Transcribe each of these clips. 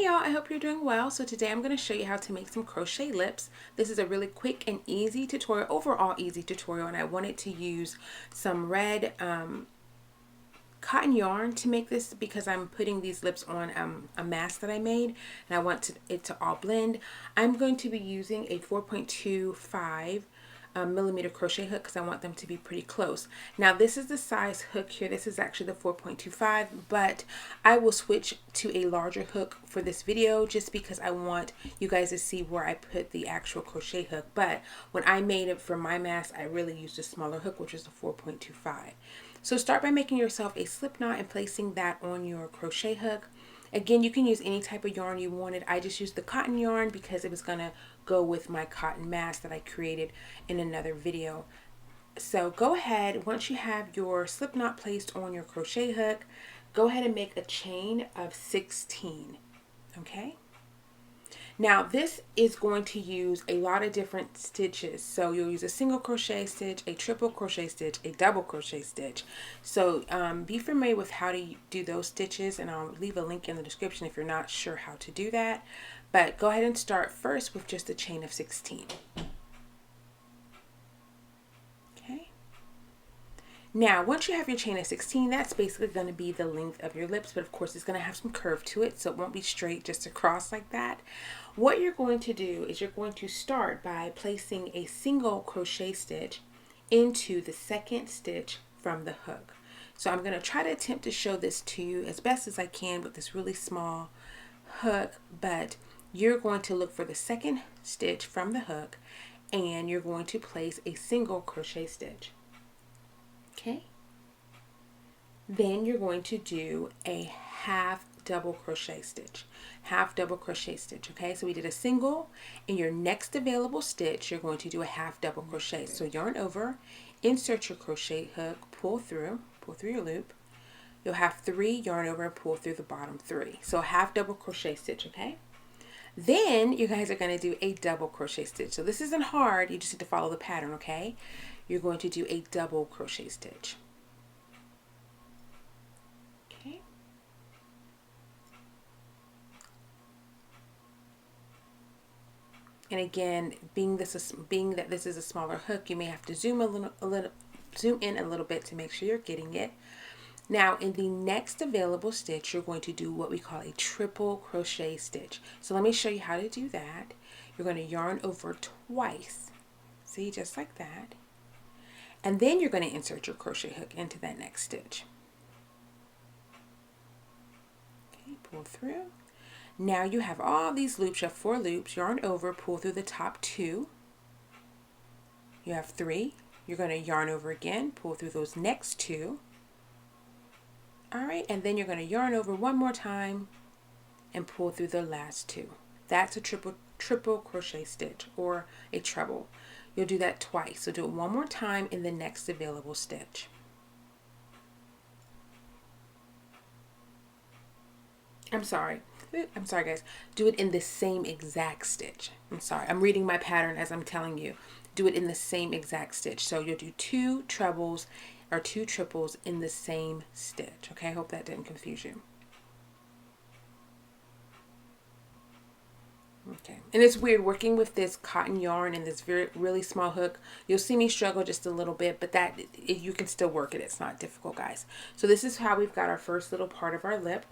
Hey y'all, I hope you're doing well. So today I'm going to show you how to make some crochet lips. This is a really quick and easy tutorial, overall easy tutorial, and I wanted to use some red cotton yarn to make this because I'm putting these lips on a mask that I made and I want it to all blend. I'm going to be using a 4.25 millimeter crochet hook because I want them to be pretty close. Now this is the size hook here. This is actually the 4.25, but I will switch to a larger hook for this video just because I want you guys to see where I put the actual crochet hook. But when I made it for my mask, I really used a smaller hook, which is the 4.25. So start by making yourself a slip knot and placing that on your crochet hook. Again, you can use any type of yarn you wanted. I just used the cotton yarn because it was going to go with my cotton mask that I created in another video. So go ahead, once you have your slip knot placed on your crochet hook, go ahead and make a chain of 16, okay? Now this is going to use a lot of different stitches. So you'll use a single crochet stitch, a triple crochet stitch, a double crochet stitch. So be familiar with how to do those stitches, and I'll leave a link in the description if you're not sure how to do that. But go ahead and start first with just a chain of 16. Now, once you have your chain of 16, that's basically going to be the length of your lips, but of course it's going to have some curve to it, so it won't be straight just across like that. What you're going to do is you're going to start by placing a single crochet stitch into the second stitch from the hook. So I'm going to try to attempt to show this to you as best as I can with this really small hook, but you're going to look for the second stitch from the hook and you're going to place a single crochet stitch. Okay, then you're going to do a half double crochet stitch, okay? So we did a single. In your next available stitch, you're going to do a half double crochet. So yarn over, insert your crochet hook, pull through your loop. You'll have 3, yarn over, and pull through the bottom 3. So a half double crochet stitch, okay? Then you guys are going to do a double crochet stitch. So this isn't hard, you just need to follow the pattern, okay? You're going to do a double crochet stitch. Okay. And again, being that this is a smaller hook, you may have to zoom in a little bit to make sure you're getting it. Now in the next available stitch, you're going to do what we call a triple crochet stitch. So let me show you how to do that. You're going to yarn over twice. See, just like that. And then you're going to insert your crochet hook into that next stitch. Okay, pull through. Now you have all these loops. You have 4 loops. Yarn over, pull through the top 2. You have 3. You're going to yarn over again, pull through those next 2. All right, and then you're going to yarn over one more time and pull through the last 2. That's a triple crochet stitch, or a treble. You'll do that twice. So do it one more time in the next available stitch. I'm sorry guys. Do it in the same exact stitch. I'm sorry. I'm reading my pattern as I'm telling you. Do it in the same exact stitch. So you'll do 2 trebles or 2 triples in the same stitch. Okay, I hope that didn't confuse you. Okay, and it's weird working with this cotton yarn and this really small hook. You'll see me struggle just a little bit, but you can still work it. It's not difficult, guys. So this is how we've got our first little part of our lip.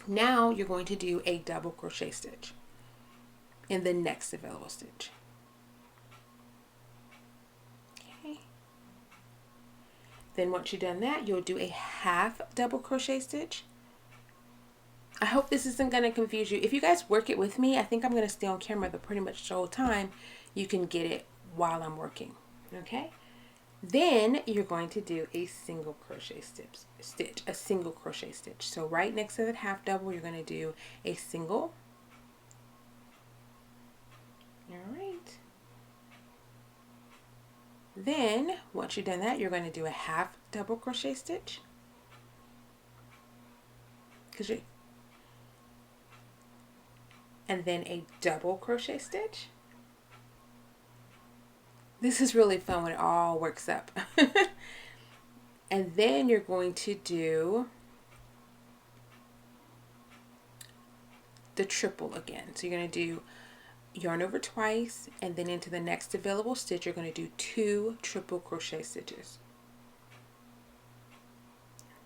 Now you're going to do a double crochet stitch in the next available stitch. Okay. Then once you've done that, you'll do a half double crochet stitch. I hope this isn't going to confuse you. If you guys work it with me, I think I'm going to stay on camera the pretty much the whole time. You can get it while I'm working. Okay. Then you're going to do a single crochet stitch, a single crochet stitch. So right next to that half double, you're going to do a single. All right. Then once you've done that, you're going to do a half double crochet stitch. And then a double crochet stitch. This is really fun when it all works up. And then you're going to do the triple again. So you're going to do yarn over twice, and then into the next available stitch you're going to do 2 triple crochet stitches.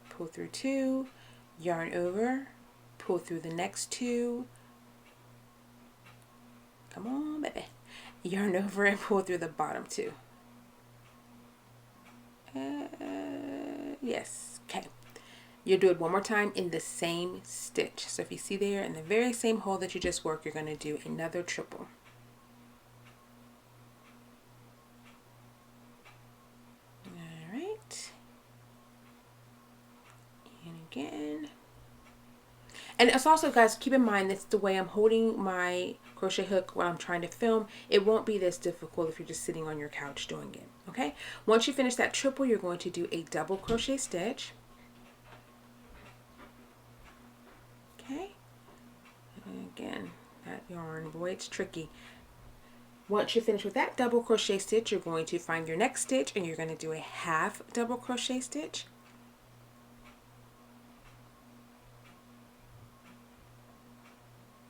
Pull through 2, yarn over, pull through the next 2, come on baby, yarn over and pull through the bottom 2. Yes, okay. You'll do it one more time in the same stitch. So if you see there in the very same hole that you just worked, you're going to do another triple. All right. And again. And it's also, guys, keep in mind that's the way I'm holding my crochet hook while I'm trying to film. It won't be this difficult if you're just sitting on your couch doing it. Okay. Once you finish that triple, you're going to do a double crochet stitch. Okay. And again, that yarn, boy, it's tricky. Once you're finished with that double crochet stitch, you're going to find your next stitch and you're going to do a half double crochet stitch.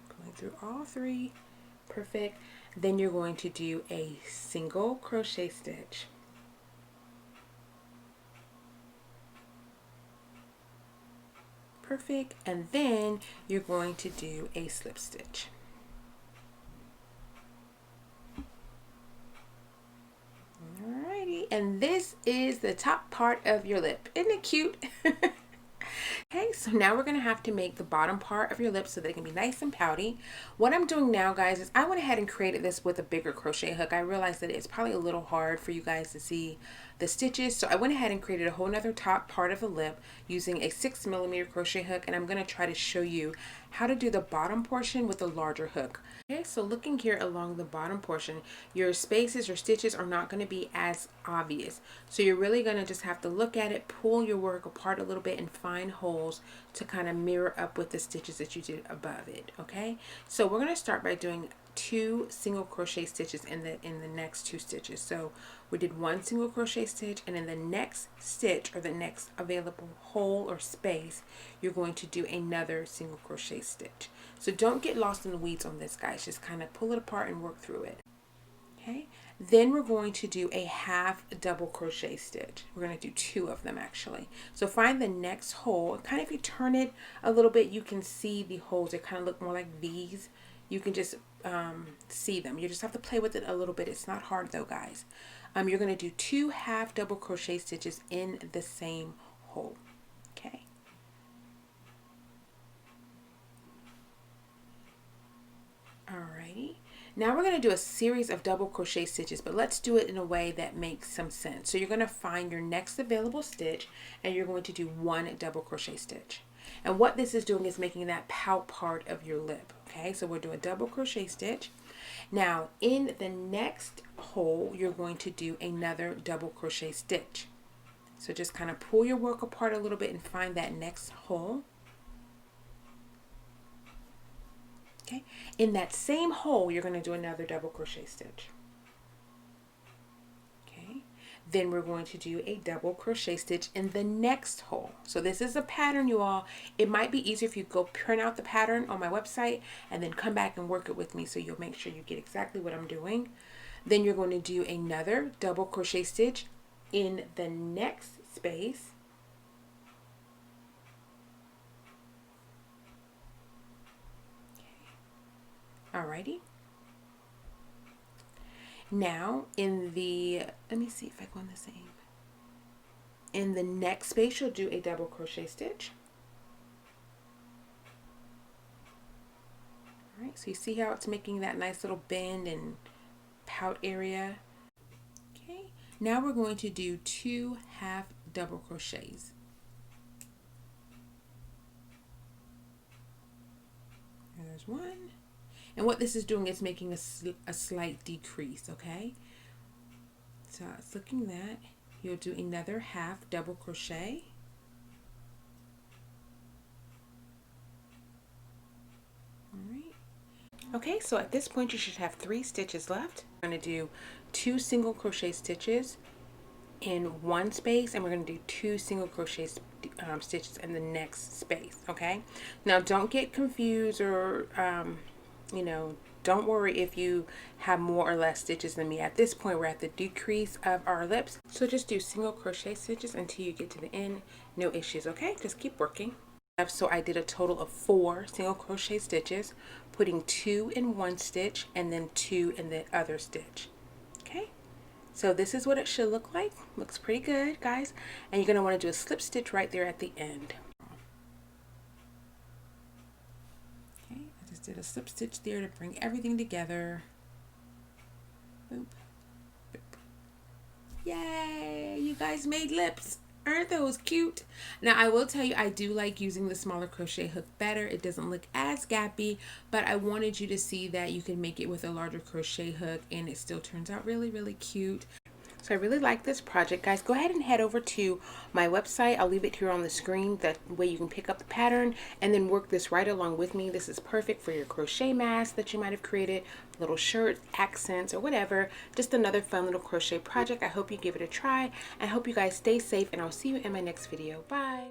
Going through all 3. Perfect. Then you're going to do a single crochet stitch. Perfect. And then you're going to do a slip stitch. Alrighty, and this is the top part of your lip. Isn't it cute? Okay, so now we're going to have to make the bottom part of your lip so they can be nice and pouty. What I'm doing now, guys, is I went ahead and created this with a bigger crochet hook. I realized that it's probably a little hard for you guys to see the stitches, so I went ahead and created a whole nother top part of the lip using a 6mm crochet hook, and I'm going to try to show you how to do the bottom portion with a larger hook. Okay, so looking here along the bottom portion, your spaces or stitches are not going to be as obvious. So you're really going to just have to look at it, pull your work apart a little bit, and find holes to kind of mirror up with the stitches that you did above it. Okay, so we're going to start by doing 2 single crochet stitches in the next 2 stitches. So we did 1 single crochet stitch, and in the next stitch or the next available hole or space, you're going to do another single crochet stitch. So don't get lost in the weeds on this, guys. Just kind of pull it apart and work through it. Okay, then we're going to do a half double crochet stitch. We're going to do 2 of them actually. So find the next hole. Kind of, if you turn it a little bit, you can see the holes. They kind of look more like V's. You can just see them. You just have to play with it a little bit. It's not hard though, guys. You're going to do 2 half double crochet stitches in the same hole. Okay. Alrighty. Now we're going to do a series of double crochet stitches, but let's do it in a way that makes some sense. So you're going to find your next available stitch and you're going to do 1 double crochet stitch. And what this is doing is making that pout part of your lip. Okay, so we'll do a double crochet stitch. Now in the next hole, you're going to do another double crochet stitch. So just kind of pull your work apart a little bit and find that next hole. Okay, in that same hole, you're going to do another double crochet stitch. Okay, then we're going to do a double crochet stitch in the next hole. So this is a pattern, you all. It might be easier if you go print out the pattern on my website and then come back and work it with me so you'll make sure you get exactly what I'm doing. Then you're going to do another double crochet stitch in the next space. Alrighty. Now in the, let me see if I go in the same. In the next space, you'll do a double crochet stitch. Alright, so you see how it's making that nice little bend and pout area. Okay, now we're going to do 2 half double crochets. There's 1. And what this is doing is making a slight decrease, okay? So it's looking that. You'll do another half double crochet. All right. Okay, so at this point you should have 3 stitches left. I'm going to do 2 single crochet stitches in one space, and we're going to do 2 single crochet stitches in the next space. Okay, now don't get confused, or you know, don't worry if you have more or less stitches than me. At this point, we're at the decrease of our lips, so just do single crochet stitches until you get to the end. No issues. Okay, just keep working. So I did a total of 4 single crochet stitches, putting 2 in one stitch and then 2 in the other stitch. Okay, so this is what it should look like. Looks pretty good, guys. And you're going to want to do a slip stitch right there at the end. Okay, I just did a slip stitch there to bring everything together. Boop, boop. Yay, you guys made lips. Aren't those cute? Now I will tell you, I do like using the smaller crochet hook better. It doesn't look as gappy, but I wanted you to see that you can make it with a larger crochet hook and it still turns out really, really cute. So I really like this project, guys. Go ahead and head over to my website. I'll leave it here on the screen. That way you can pick up the pattern and then work this right along with me. This is perfect for your crochet mask that you might have created, little shirts, accents, or whatever. Just another fun little crochet project. I hope you give it a try. I hope you guys stay safe, and I'll see you in my next video. Bye.